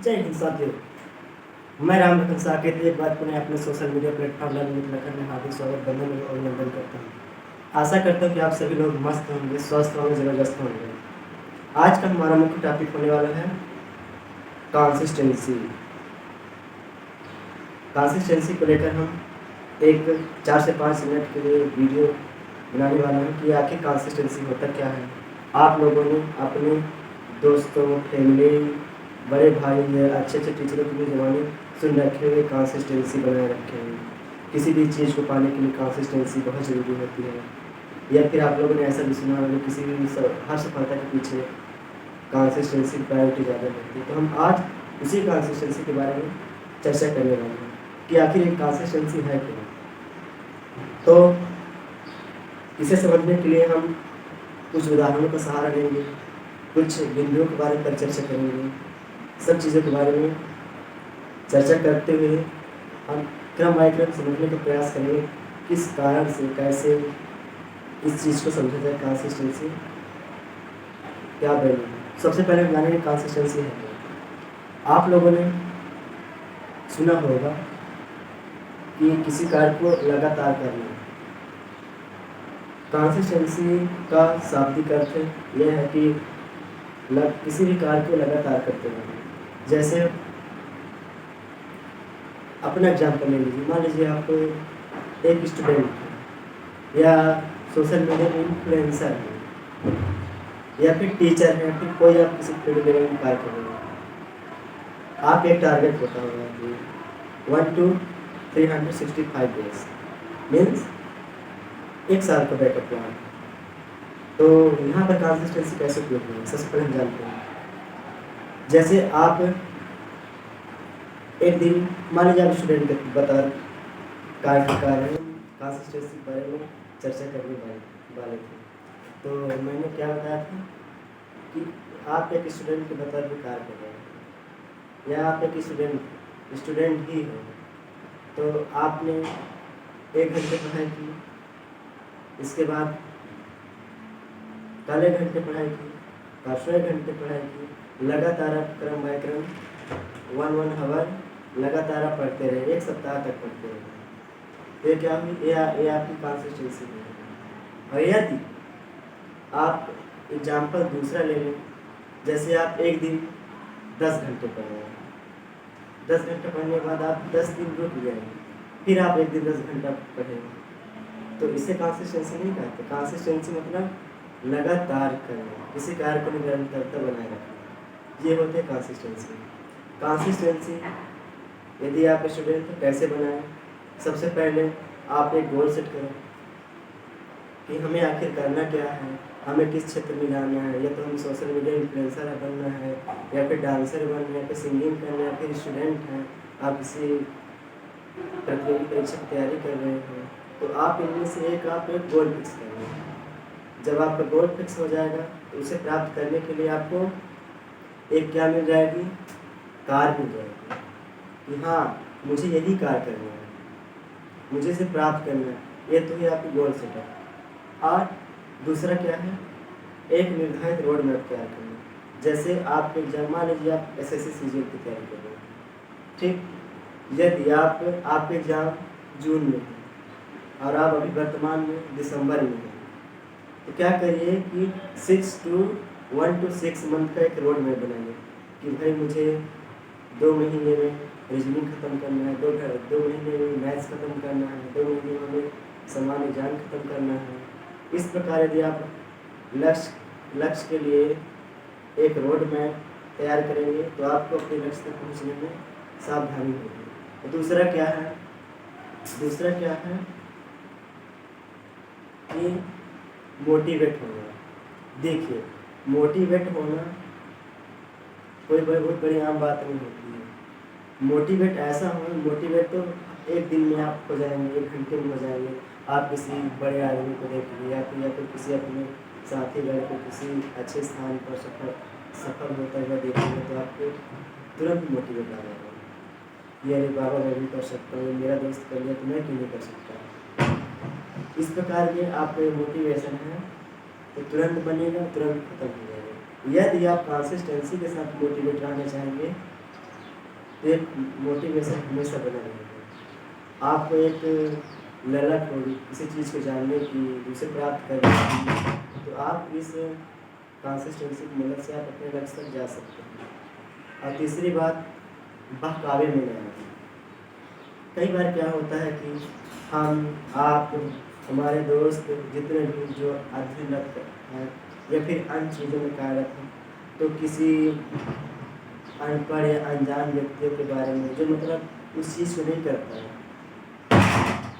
जय हिंद साथियों, मैं राम रतन साकेत एक बार पुनः अपने सोशल मीडिया प्लेटफॉर्म लखनऊ में हार्दिक स्वागत बंधन और अभिनंदन करता हूँ। आशा करता हूँ कि आप सभी लोग मस्त होंगे, स्वस्थ होंगे, ज़बरदस्त होंगे। आज का हमारा मुख्य टॉपिक होने वाला है कंसिस्टेंसी। कंसिस्टेंसी को लेकर हम एक 4 से 5 मिनट के लिए वीडियो बनाने वाला हूँ कि आखिर कंसिस्टेंसी होता क्या है। आप लोगों ने अपने दोस्तों, फैमिली, बड़े भाई या अच्छे टीचरों की भी ज़बानी सुन रखे हुए कंसिस्टेंसी बनाए रखे हैं। किसी भी चीज़ को पाने के लिए कंसिस्टेंसी बहुत ज़रूरी होती है। या फिर आप लोगों ने ऐसा भी सुना होगा किसी भी हर सफलता के पीछे कंसिस्टेंसी की प्रायोरिटी ज़्यादा होती है। तो हम आज उसी कंसिस्टेंसी के बारे में चर्चा करने वाले हैं कि आखिर एक कंसिस्टेंसी है क्या। तो इसे समझने के लिए हम कुछ उदाहरणों का सहारा लेंगे, कुछ बिंदुओं के बारे में चर्चा करेंगे। सब चीज़ों के बारे में चर्चा करते हुए हम क्रम बाय क्रम समझने का प्रयास करेंगे किस कारण से कैसे इस चीज़ को समझा जाए। कंसिस्टेंसी क्या वैल्यू है। सबसे पहले हम जानेंगे कंसिस्टेंसी है क्या। आप लोगों ने सुना होगा कि किसी कार्य को लगातार करना। कंसिस्टेंसी का शाब्दिक अर्थ यह है कि किसी भी कार्य को लगातार करते रहना। जैसे अपना एग्जाम्पल ले लीजिए, मान लीजिए आप एक स्टूडेंट या सोशल मीडिया इन्फ्लुएंसर है या फिर टीचर है, फिर कोई आप किसी फील्ड में कार्य कर रहे हैं। आप एक टारगेट होता होगा कि 1 to 365 डेज मीन्स 1 साल का बैकअप प्लान। तो यहाँ पर कंसिस्टेंसी कैसे उपयोग होगी, सबसे पहले हम जानते हैं। जैसे आप एक दिन मान लीजिए आप स्टूडेंट बता कार्य के कारण कंसिस्टेंसी के बारे में चर्चा करने वाले थे। तो मैंने क्या बताया था कि आप एक स्टूडेंट के बता भी कार्य कर रहे हैं या आप एक स्टूडेंट ही हो। तो आपने 1 घंटे पढ़ाई की, इसके बाद कल 1 घंटे पढ़ाई की, परसों 1 घंटे पढ़ाई की, लगातार आप क्रम बाय क्रम 1 आवर लगातार आप पढ़ते रहे, 1 सप्ताह तक पढ़ते रहे। ये क्या हुई, ये आपकी कंसिस्टेंसी है। और यदि आप एग्जाम्पल दूसरा ले लें, जैसे आप एक दिन 10 घंटे पढ़ रहे हैं, 10 घंटे पढ़ने के बाद आप 10 दिन रुक गए, फिर आप एक दिन 10 घंटा पढ़ेंगे, तो इसे कंसिस्टेंसी नहीं कहते। कंसिस्टेंसी मतलब लगातार करना, किसी कार्य को निरंतरता बनाए रखना, ये होते हैं कंसिस्टेंसी। कंसिस्टेंसी यदि आप स्टूडेंट तो कैसे बनाएं। सबसे पहले आप एक गोल सेट करें कि हमें आखिर करना क्या है, हमें किस क्षेत्र में जाना है। या तो हम सोशल मीडिया इन्फ्लुएंसर बनना है, या फिर डांसर बनना है, या फिर सिंगिंग करना है, या फिर स्टूडेंट हैं, आप किसी प्रतियोगी परीक्षा की तैयारी कर रहे हैं, तो आप इनमें से एक गोल फिक्स करें। जब आपका गोल फिक्स हो जाएगा तो उसे प्राप्त करने के लिए आपको एक क्या मिल जाएगी, कार्य मिल जाएगी कि हाँ मुझे यही कार्य करना है, मुझे इसे प्राप्त करना है। ये तो ही आपकी गोल सेट है। और दूसरा क्या है, एक निर्धारित रोड मैप तैयार करना। जैसे आप एग्जाम, मान लीजिए आप SSC CGL की तैयारी कर रहे हैं, ठीक। यदि आपके एग्जाम जून में है और आप अभी वर्तमान में दिसंबर में हैं, तो क्या करिए कि 1 to 6 मंथ का एक रोड मैप बनाइए कि भाई मुझे 2 महीने में रीजनिंग खत्म करना है, 2 महीने में मैथ्स खत्म करना है, 2 महीने में सामान्य ज्ञान खत्म करना है। इस प्रकार यदि आप लक्ष्य के लिए एक रोड मैप तैयार करेंगे तो आपको अपने लक्ष्य तक पहुंचने में सावधानी होगी। तो दूसरा क्या है कि मोटिवेट होना। देखिए, मोटिवेट होना कोई बहुत बड़ी आम बात नहीं होती है। मोटिवेट ऐसा हो, मोटिवेट तो एक दिन में आप हो जाएंगे, 1 घंटे में हो जाएंगे। आप किसी बड़े आदमी को देखिए या फिर किसी अपने साथी को किसी अच्छे स्थान पर सफल होता हुआ देखेंगे तो आपको तुरंत मोटिवेट आ जाएगा कि अरे बाबा मैं भी कर सकता हूँ, मेरा दोस्त कर लिया तो मैं क्यों नहीं कर सकता। इस प्रकार के आपको मोटिवेशन है तो तुरंत बनेगा, तुरंत खत्म हो जाएगा। यदि आप कंसिस्टेंसी के साथ मोटिवेट रहना चाहेंगे तो एक मोटिवेशन हमेशा बना रहेगा। आपको एक ललक होगी किसी चीज़ को जानने की, उसे प्राप्त करने की, तो आप इस कंसिस्टेंसी की मदद से आप अपने लक्ष्य तक जा सकते हैं। और तीसरी बात, बहकावे में नहीं आना। कई बार क्या होता है कि हम, आप, हमारे दोस्त जितने भी जो अध्ययनरत हैं या फिर अन्य चीज़ों में कार्यरत हैं, तो किसी अनपढ़ या अनजान व्यक्तियों के बारे में जो मतलब उस चीज़ को नहीं करता है,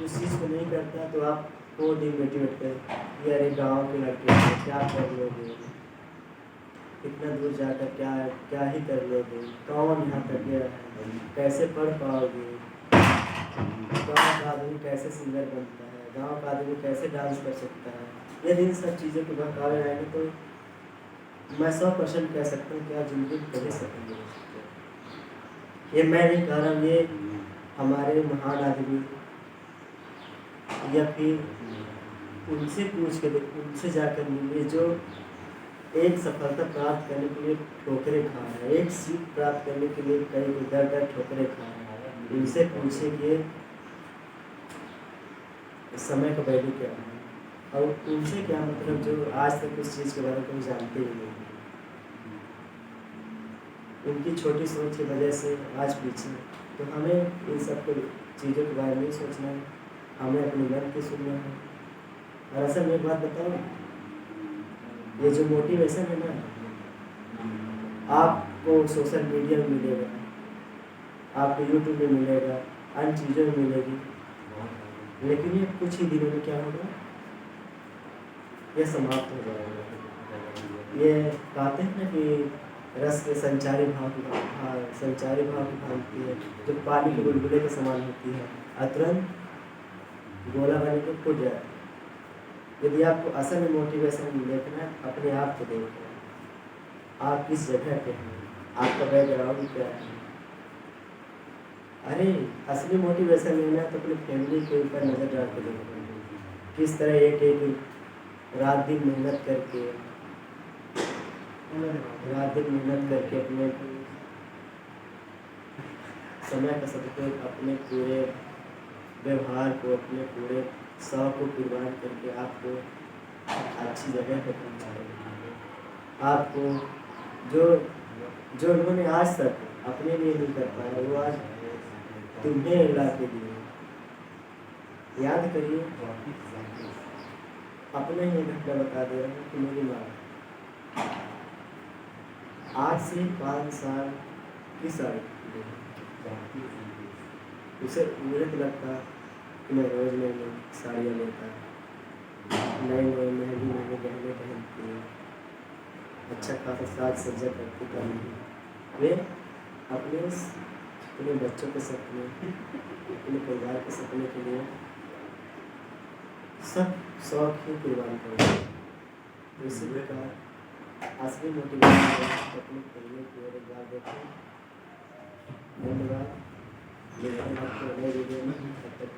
उस चीज़ को नहीं करता, तो आपको डिमोटिवेट कर कि अरे गाँव के लड़के हैं, क्या कर लोगे, इतना दूर जाकर क्या क्या ही कर लोगे, कौन यहाँ तक गया है, कैसे पढ़ पाओगे, गाँव का आदमी कैसे सिंगर बनता है, गाँव का आदमी कैसे डांस कर सकता है। यदि इन सब चीज़ों के बहकावे रहेंगे तो मैं 100% कह सकता हूँ कि आप ज़िंदगी में कभी सफल नहीं हो सकते। ये मैं नहीं कह रहा हूँ, ये हमारे महान आदमी या फिर उनसे पूछ के, उनसे जाकर मिलिए जो एक सफलता प्राप्त करने के लिए ठोकरें खा रहे हैं, एक सीख प्राप्त करने के लिए कई दर ठोकरें खा रहे हैं। इनसे पूछे कि समय का वैल्यू क्या है, और उनसे क्या मतलब जो आज तक उस चीज़ के बारे में कभी जानते ही नहीं। उनकी छोटी सोच की वजह से आज पीछे, तो हमें इन सब चीज़ों के बारे में सोचना है, हमें अपने मन की सुनना है। और असल में एक बात बताऊँ, ये जो मोटिवेशन है ना, आपको सोशल मीडिया में मिलेगा, आपको यूट्यूब में मिलेगा, अन्य चीज़ों में मिलेगी, लेकिन ये कुछ ही दिनों में क्या होगा, ये समाप्त हो जाएगा। ये कहते हैं ना कि रस के संचारी भाव की भांति है, जो पानी के बुलबुले के समान होती है, तुरंत गोला बन के फूट जाता है। यदि आपको असल में मोटिवेशन देखना है, अपने आप को देखना है, आप किस जगह पे हैं, आपका बैकग्राउंड क्या है। अरे असली मोटिवेशन लेना है तो अपनी फैमिली के ऊपर नज़र डाल के देखना है, किस तरह एक रात दिन मेहनत करके अपने समय का सदुपयोग, अपने पूरे व्यवहार को, अपने पूरे शौक को कुर्बान करके आपको अच्छी जगह पर पहुँचा रहे हैं। आपको जो उन्होंने आज तक अपने लिए नहीं कर पाया, वो आज तुम्हें ला के दिए। याद करिए, अपना ही घटना बता दे रहा हूँ कि मेरी माँ आज से 5 साल की साल उसे मुझे तो लगता कि मैं रोज़ नई नई साड़ियाँ लेता, नए नए महंगे गहने पहनती, अच्छा खासा साज सज्जा करती था। वे अपने बच्चों के सपने, अपने परिवार के सपने के लिए सब शौक ही कुर्बान कर दिए। इसी प्रकार असली मोटिवेशन अपने परिवार की ओर एक बार देखें। धन्यवाद। आपको नए वीडियो में तब तक